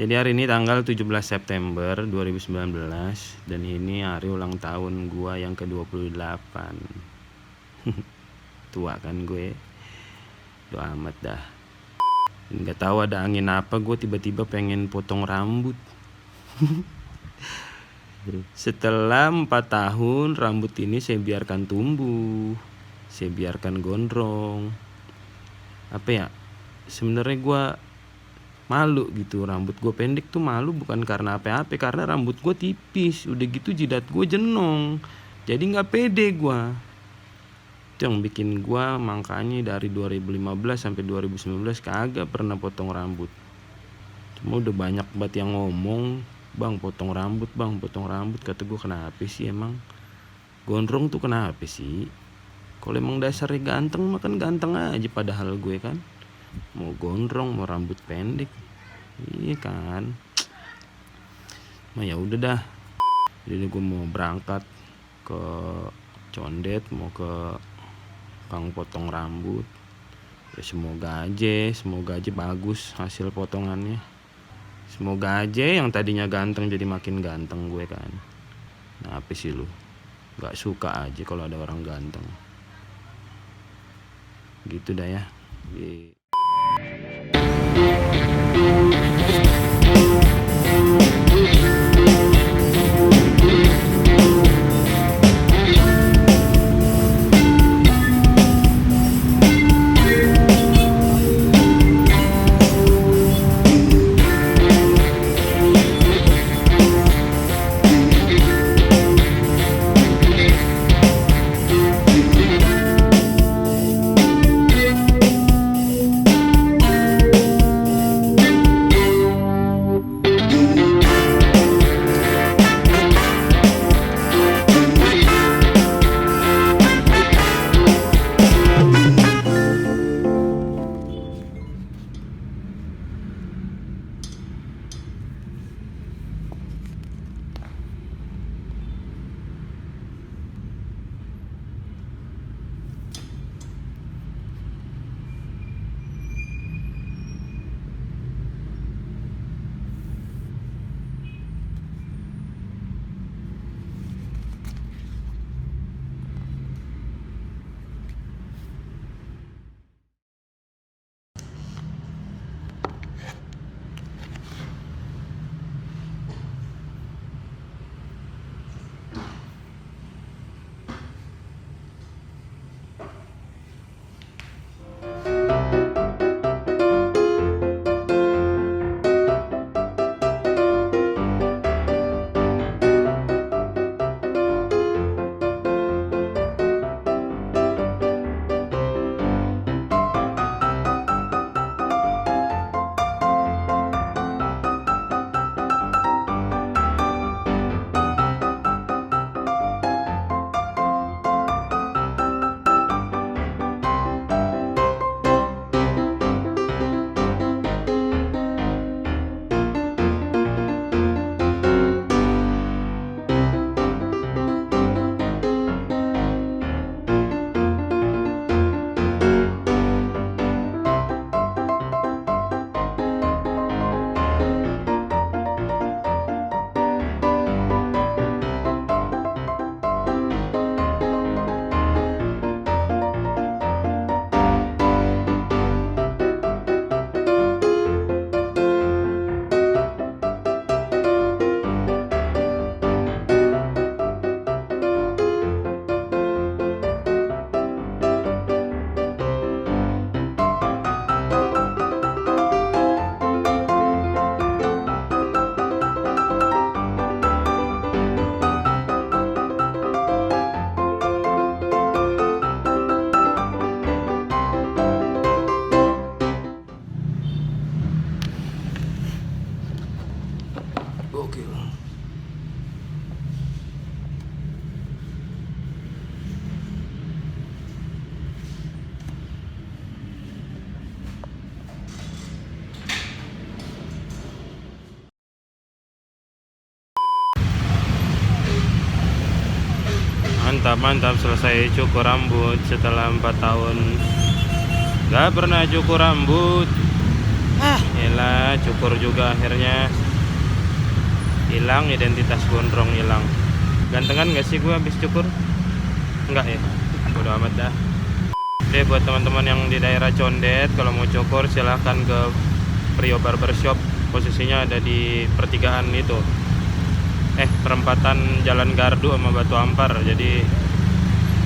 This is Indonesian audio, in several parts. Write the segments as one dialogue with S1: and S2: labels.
S1: Jadi hari ini tanggal 17 September 2019 dan ini hari ulang tahun gua yang ke-28. Tua kan gue. Doa amat dah. Nggak tahu ada angin apa, gue tiba-tiba pengen potong rambut. Setelah 4 tahun rambut ini saya biarkan tumbuh, saya biarkan gondrong. Apa ya, sebenarnya gue malu gitu, rambut gue pendek tuh malu, bukan karena apa-apa, karena rambut gue tipis, udah gitu jidat gue jenong, jadi nggak pede gue. Itu yang bikin gue makanya dari 2015 sampai 2019 kagak pernah potong rambut. Cuma udah banyak banget yang ngomong, bang potong rambut, bang potong rambut. Kata gue, kenapa sih emang gondrong tuh kenapa sih? Kalau emang dasarnya ganteng makan ganteng aja, padahal gue kan mau gondrong mau rambut pendek, iya kan. Nah ya udah dah, jadi gue mau berangkat ke Condet, mau ke Kang potong rambut. Ya semoga aja bagus hasil potongannya. Semoga aja yang tadinya ganteng jadi makin ganteng gue kan. Nah apa sih lu, gak suka aja kalau ada orang ganteng gitu dah ya. Gokil. Mantap, selesai cukur rambut setelah 4 tahun gak pernah cukur rambut. Elah, akhirnya cukur juga, akhirnya hilang identitas gondrong, hilang. Gantengan gak sih gue habis cukur? Enggak ya, bodo amat dah. Oke, buat teman-teman yang di daerah Condet, kalau mau cukur silahkan ke Prio Barbershop. Posisinya ada di pertigaan itu, perempatan Jalan Gardu sama Batu Ampar. Jadi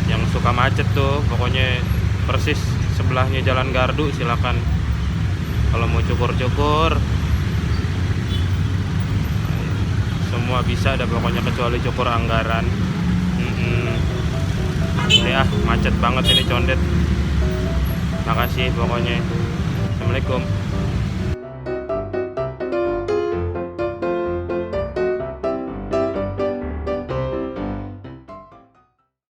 S1: yang suka macet tuh, pokoknya persis sebelahnya Jalan Gardu, silakan kalau mau cukur-cukur. Semua bisa ada pokoknya, kecuali cukur anggaran. Ya, macet banget ini Condet. Makasih pokoknya. Assalamualaikum.